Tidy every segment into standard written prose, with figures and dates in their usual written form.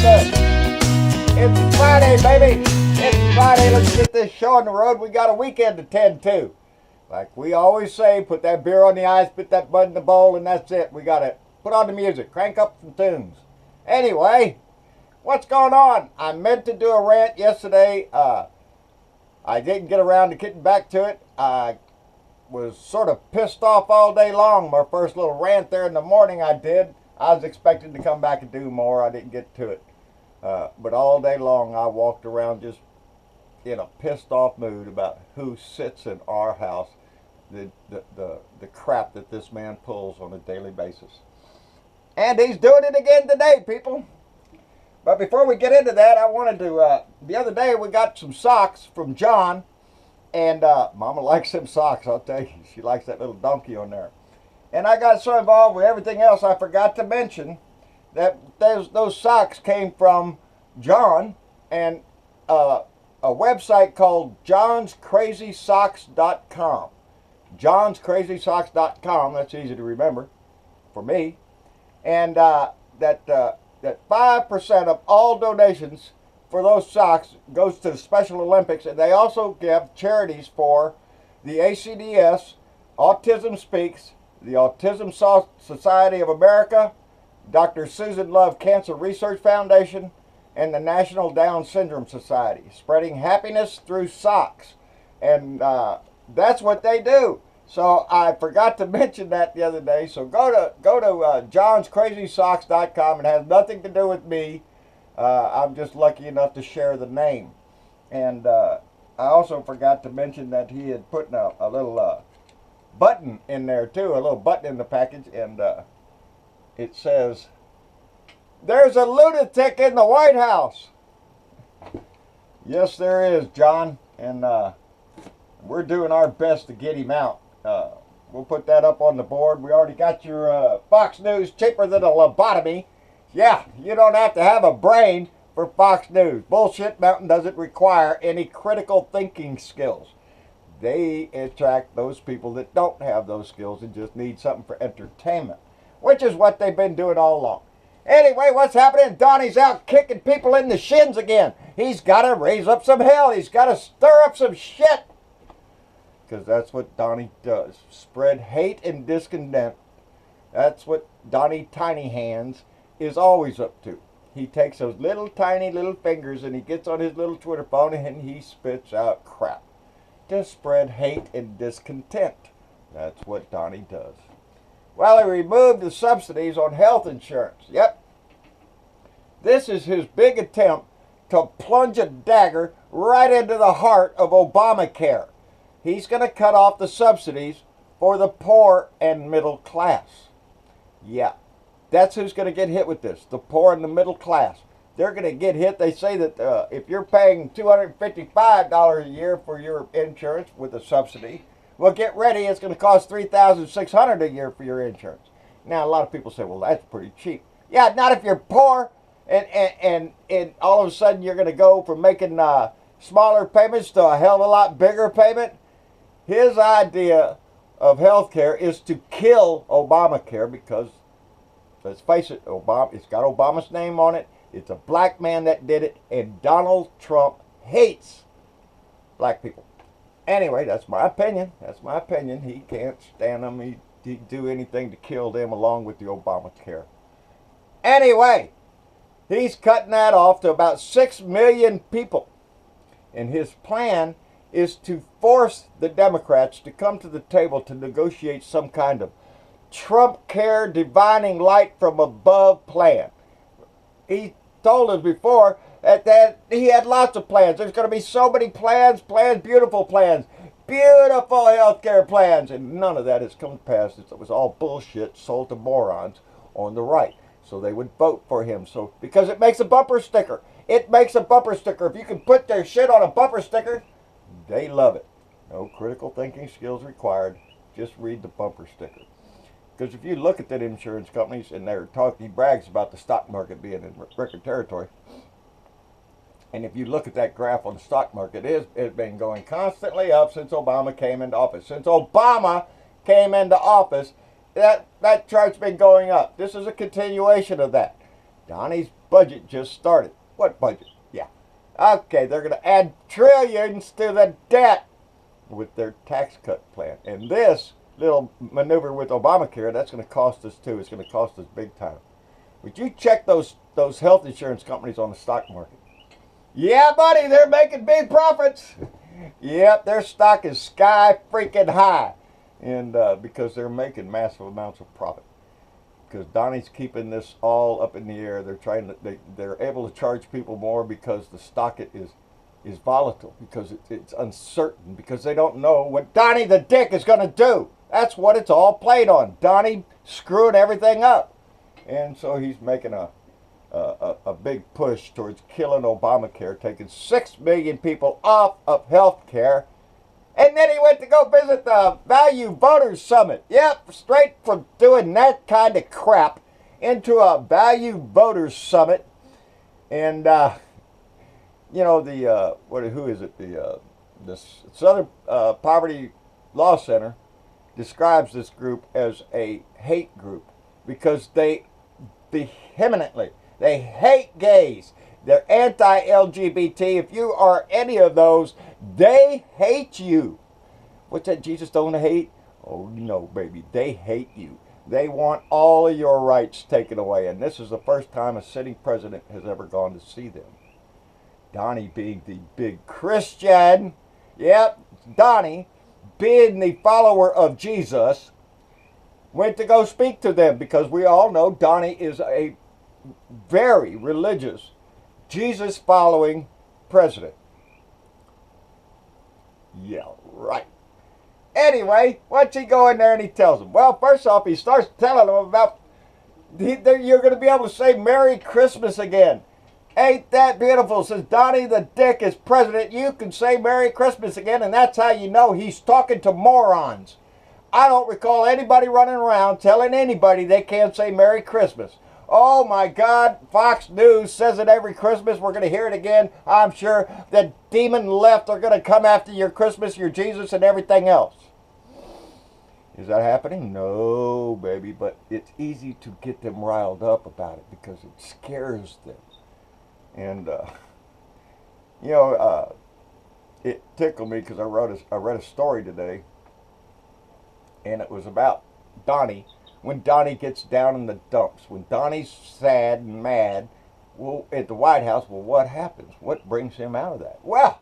y'all doing? It's Friday, baby. It's Friday. Let's get this show on the road. We got a weekend to tend to. Like we always say, put that beer on the ice, put that bud in the bowl, and that's it. We got to put on the music, crank up some tunes. Anyway, what's going on? I meant to do a rant yesterday. I didn't get around to getting back to it. I was sort of pissed off all day long. My first little rant there in the morning I did. I was expecting to come back and do more. I didn't get to it. But all day long I walked around just in a pissed off mood about who sits in our house, the crap that this man pulls on a daily basis. And he's doing it again today, people. But before we get into that, I wanted to, the other day we got some socks from John, and Mama likes them socks, I'll tell you. She likes that little donkey on there. And I got so involved with everything else I forgot to mention that those socks came from John and a website called johnscrazysocks.com. johnscrazysocks.com, that's easy to remember for me. And that 5% of all donations for those socks goes to the Special Olympics, and they also give charities for the ACDS, Autism Speaks, the Autism Society of America, Dr. Susan Love Cancer Research Foundation, and the National Down Syndrome Society, spreading happiness through socks. And that's what they do. So I forgot to mention that the other day. So go to johnscrazysocks.com. It has nothing to do with me. I'm just lucky enough to share the name. And I also forgot to mention that he had put a little button in there too, a little button in the package, and it says, "There's a lunatic in the White House." Yes, there is, John, and we're doing our best to get him out. We'll put that up on the board. We already got your Fox News cheaper than a lobotomy. Yeah, you don't have to have a brain for Fox News. Bullshit Mountain doesn't require any critical thinking skills. They attract those people that don't have those skills and just need something for entertainment, which is what they've been doing all along. Anyway, what's happening? Donnie's out kicking people in the shins again. He's got to raise up some hell. He's got to stir up some shit. Because that's what Donnie does. Spread hate and discontent. That's what Donnie Tiny Hands is always up to. He takes those little tiny little fingers and he gets on his little Twitter phone and he spits out crap to spread hate and discontent. That's what Donnie does. Well, he removed the subsidies on health insurance. Yep. This is his big attempt to plunge a dagger right into the heart of Obamacare. He's going to cut off the subsidies for the poor and middle class. Yeah. That's who's going to get hit with this, the poor and the middle class. They're going to get hit. They say that if you're paying $255 a year for your insurance with a subsidy, well, get ready. It's going to cost $3,600 a year for your insurance. Now, a lot of people say, well, that's pretty cheap. Yeah, not if you're poor and all of a sudden you're going to go from making smaller payments to a hell of a lot bigger payment. His idea of health care is to kill Obamacare because, let's face it, it's got Obama's name on it. It's a black man that did it, and Donald Trump hates black people. Anyway, that's my opinion. That's my opinion. He can't stand them. He'd do anything to kill them along with the Obamacare. Anyway, he's cutting that off to about 6 million people. And his plan is to force the Democrats to come to the table to negotiate some kind of Trump care divining light from above plan. He told us before that he had lots of plans. There's going to be so many plans, beautiful health care plans, and none of that has come to pass. It was all bullshit sold to morons on the right, so they would vote for him. So because it makes a bumper sticker. It makes a bumper sticker. If you can put their shit on a bumper sticker, they love it. No critical thinking skills required. Just read the bumper sticker. Because if you look at that insurance companies and he brags about the stock market being in record territory. And if you look at that graph on the stock market, it's been going constantly up since Obama came into office. Since Obama came into office, that chart's been going up. This is a continuation of that. Donnie's budget just started. What budget? Yeah. Okay, they're going to add trillions to the debt with their tax cut plan. And this little maneuver with Obamacare, that's going to cost us too. It's going to cost us big time. Would you check those health insurance companies on the stock market? Yeah, buddy, they're making big profits. Yep, their stock is sky freaking high. And because they're making massive amounts of profit. Because Donnie's keeping this all up in the air. They're able to charge people more because the stock is volatile, because it's uncertain, because they don't know what Donnie the Dick is going to do. That's what it's all played on. Donnie screwing everything up. And so he's making a big push towards killing Obamacare, taking 6 million people off of health care. And then he went to go visit the Value Voters Summit. Yep, straight from doing that kind of crap into a Value Voters Summit. And, you know, who is it? The Southern Poverty Law Center describes this group as a hate group because they vehemently, they hate gays. They're anti-LGBT. If you are any of those, they hate you. What's that? Jesus don't hate? Oh, no, baby. They hate you. They want all of your rights taken away. And this is the first time a sitting president has ever gone to see them. Donnie being the big Christian. Yep, Donnie being the follower of Jesus went to go speak to them because we all know Donnie is a very religious, Jesus-following president. Yeah, right. Anyway, once he go in there and he tells them, well, first off, he starts telling them about you're going to be able to say Merry Christmas again. Ain't that beautiful? Since Donnie the Dick is president, you can say Merry Christmas again, and that's how you know he's talking to morons. I don't recall anybody running around telling anybody they can't say Merry Christmas. Oh my God, Fox News says it every Christmas. We're going to hear it again. I'm sure the demon left are going to come after your Christmas, your Jesus, and everything else. Is that happening? No, baby, but it's easy to get them riled up about it because it scares them. And, you know, it tickled me because I read a story today, and it was about Donnie. When Donnie gets down in the dumps, when Donnie's sad and mad, well, at the White House, well, what happens? What brings him out of that? Well,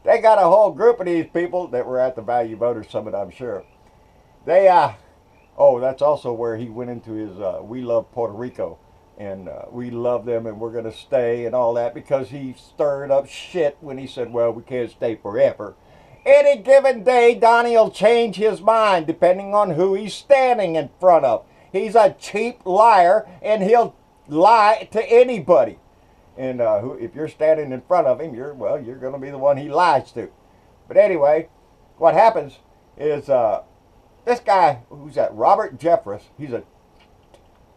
they got a whole group of these people that were at the Value Voters Summit, I'm sure. They, oh, that's also where he went into his, we love Puerto Rico, and we love them, and we're going to stay, and all that, because he stirred up shit when he said, well, we can't stay forever. Any given day, Donnie will change his mind depending on who he's standing in front of. He's a cheap liar, and he'll lie to anybody. And if you're standing in front of him, you're going to be the one he lies to. But anyway, what happens is this guy, who's that, Robert Jeffress, he's a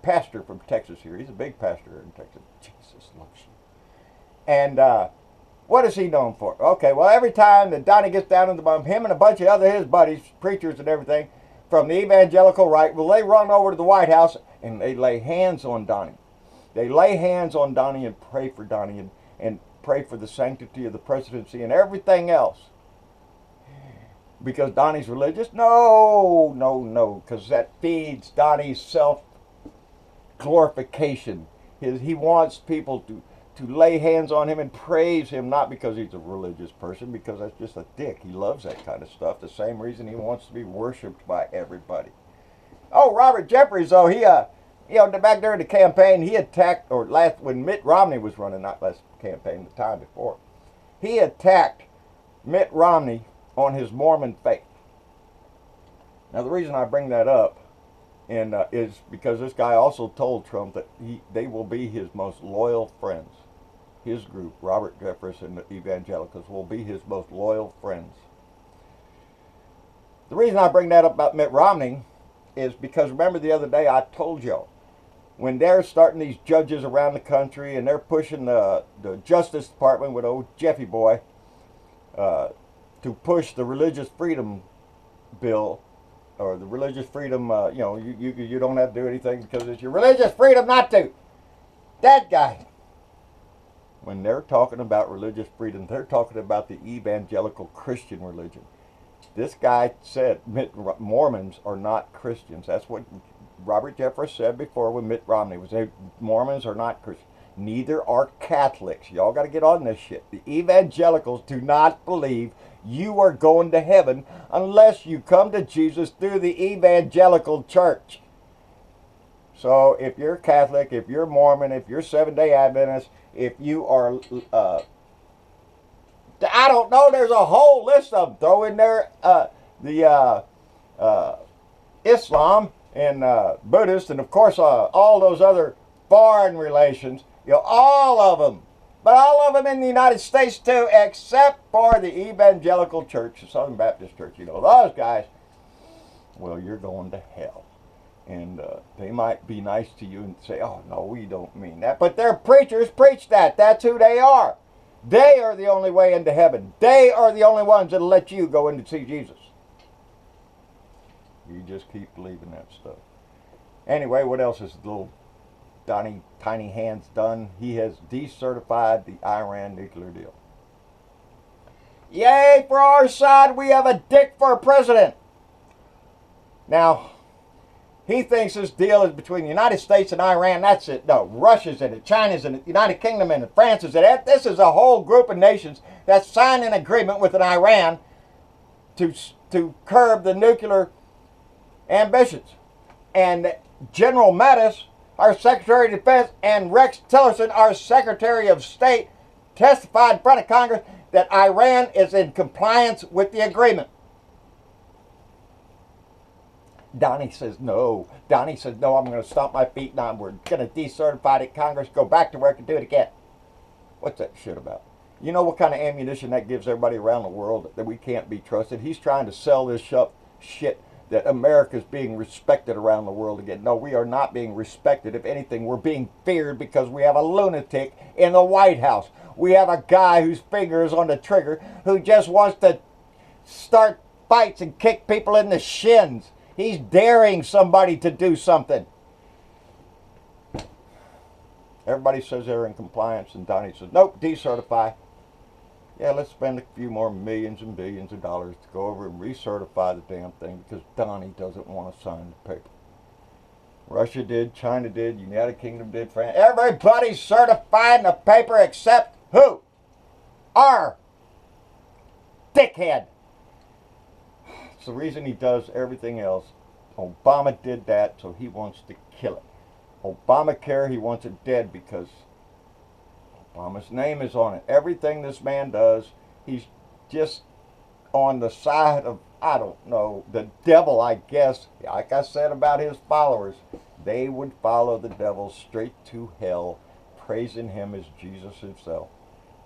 pastor from Texas here. He's a big pastor in Texas. Jesus loves you. And what is he known for? Okay, well, every time that Donnie gets down in the bum, him and a bunch of other his buddies, preachers and everything, from the evangelical right, well, they run over to the White House and they lay hands on Donnie. They lay hands on Donnie and pray for Donnie and pray for the sanctity of the presidency and everything else. Because Donnie's religious? No, no, no, because that feeds Donnie's self-glorification. He wants people to lay hands on him and praise him, not because he's a religious person, because that's just a dick. He loves that kind of stuff. The same reason he wants to be worshipped by everybody. Oh, Robert Jeffress, though, he, you know, back during the when Mitt Romney was running, not last campaign, the time before, he attacked Mitt Romney on his Mormon faith. Now, the reason I bring that up is because this guy also told Trump that they will be his most loyal friends. His group, Robert Jeffress and the evangelicals, will be his most loyal friends. The reason I bring that up about Mitt Romney is because, remember the other day I told y'all, when they're starting these judges around the country and they're pushing the Justice Department with old Jeffy boy to push the religious freedom bill, or the religious freedom, you know, you don't have to do anything because it's your religious freedom not to. That guy. When they're talking about religious freedom, they're talking about the evangelical Christian religion. This guy said Mormons are not Christians. That's what Robert Jeffress said before when Mitt Romney was there. Mormons are not Christians. Neither are Catholics. Y'all got to get on this shit. The evangelicals do not believe you are going to heaven unless you come to Jesus through the evangelical church. So if you're Catholic, if you're Mormon, if you're Seventh-day Adventist, if you are, I don't know, there's a whole list of them. Throw in there Islam and Buddhist, and of course all those other foreign relations. You know, all of them. But all of them in the United States too, except for the evangelical church, the Southern Baptist Church. You know, those guys, well, you're going to hell. And they might be nice to you and say, oh, no, we don't mean that. But their preachers preach that. That's who they are. They are the only way into heaven. They are the only ones that'll let you go in to see Jesus. You just keep believing that stuff. Anyway, what else is little Donnie Tiny Hands done? He has decertified the Iran nuclear deal. Yay, for our side, we have a dick for a president. Now, he thinks this deal is between the United States and Iran. That's it. No, Russia's in it, China's in it, the United Kingdom in it, France is in it. This is a whole group of nations that signed an agreement with Iran to curb the nuclear ambitions. And General Menace, our Secretary of Defense, and Rex Tillerson, our Secretary of State, testified in front of Congress that Iran is in compliance with the agreement. Donnie says no. Donnie says no, I'm going to stomp my feet and we're going to decertify it. Congress, go back to work and do it again. What's that shit about? You know what kind of ammunition that gives everybody around the world that we can't be trusted? He's trying to sell this shit that America's being respected around the world again. No, we are not being respected. If anything, we're being feared because we have a lunatic in the White House. We have a guy whose finger is on the trigger who just wants to start fights and kick people in the shins. He's daring somebody to do something. Everybody says they're in compliance, and Donnie says, nope, decertify. Yeah, let's spend a few more millions and billions of dollars to go over and recertify the damn thing because Donnie doesn't want to sign the paper. Russia did, China did, United Kingdom did, France. Everybody's certifying the paper except who? Our dickhead. It's the reason he does everything else. Obama did that, so he wants to kill it. Obamacare, he wants it dead because Obama's name is on it. Everything this man does, he's just on the side of, I don't know, the devil, I guess. Like I said about his followers, they would follow the devil straight to hell, praising him as Jesus himself.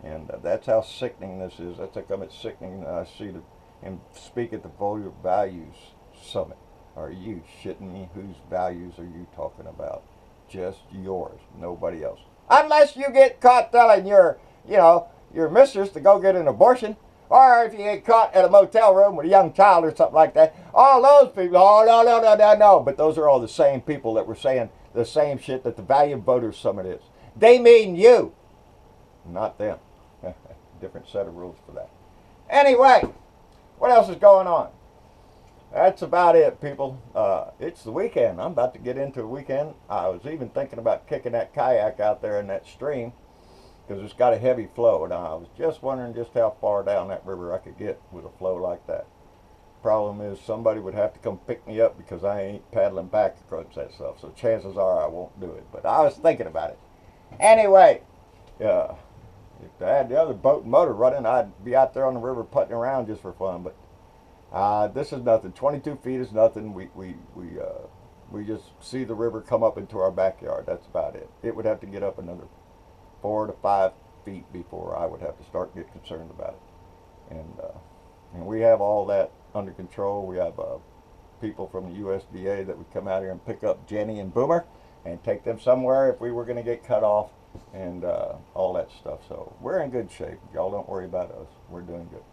And that's how sickening this is. That's how come it's sickening. I see him speak at the Voter Values Summit. Are you shitting me? Whose values are you talking about? Just yours, nobody else. Unless you get caught telling your mistress to go get an abortion, or if you get caught at a motel room with a young child or something like that. All those people, oh, no. But those are all the same people that were saying the same shit that the Value Voters Summit is. They mean you, not them. Different set of rules for that. Anyway, what else is going on? That's about it, people. It's the weekend. I'm about to get into the weekend. I was even thinking about kicking that kayak out there in that stream because it's got a heavy flow. And I was just wondering just how far down that river I could get with a flow like that. Problem is somebody would have to come pick me up because I ain't paddling back across that stuff. So chances are I won't do it. But I was thinking about it. Anyway, if I had the other boat and motor running, I'd be out there on the river putting around just for fun. But this is nothing. 22 feet is nothing. We just see the river come up into our backyard. That's about it. It would have to get up another 4 to 5 feet before I would have to start getting concerned about it. And we have all that under control. We have people from the USDA that would come out here and pick up Jenny and Boomer and take them somewhere if we were going to get cut off and all that stuff. So we're in good shape. Y'all don't worry about us. We're doing good.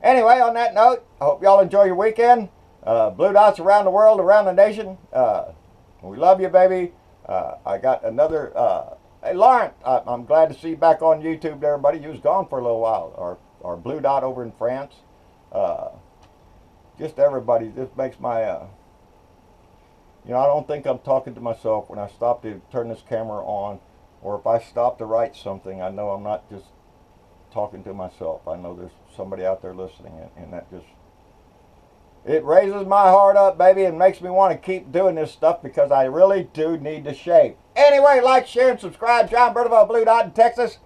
Anyway, on that note, I hope y'all enjoy your weekend. Blue Dots around the world, around the nation. We love you, baby. I got another Hey, Lauren, I'm glad to see you back on YouTube, everybody. You was gone for a little while. Our Blue Dot over in France. Just everybody. This makes my, you know, I don't think I'm talking to myself when I stop to turn this camera on, or if I stop to write something, I know I'm not just talking to myself. I know there's somebody out there listening, and that just, it raises my heart up, baby, and makes me want to keep doing this stuff because I really do need to shave. Anyway, like, share, and subscribe. John Bertaville, Blue Dot in Texas,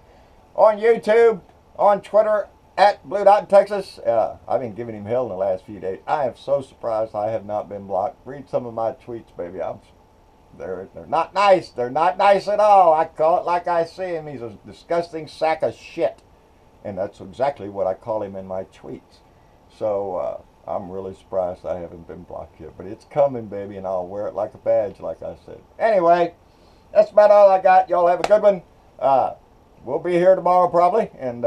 on YouTube, on Twitter, at Blue Dot in Texas. I've been giving him hell in the last few days. I am so surprised I have not been blocked. Read some of my tweets, baby. They're not nice. They're not nice at all. I call it like I see him. He's a disgusting sack of shit. And that's exactly what I call him in my tweets. So, I'm really surprised I haven't been blocked yet. But it's coming, baby, and I'll wear it like a badge, like I said. Anyway, that's about all I got. Y'all have a good one. We'll be here tomorrow probably, and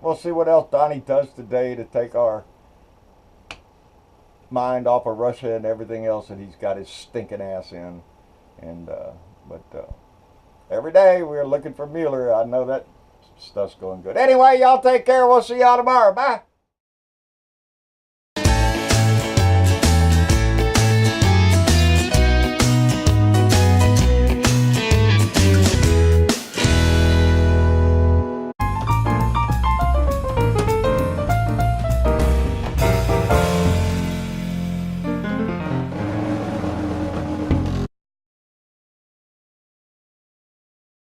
we'll see what else Donnie does today to take our mind off of Russia and everything else that he's got his stinking ass in. And but every day we're looking for Mueller. I know that stuff's going good. Anyway, y'all take care. We'll see y'all tomorrow. Bye.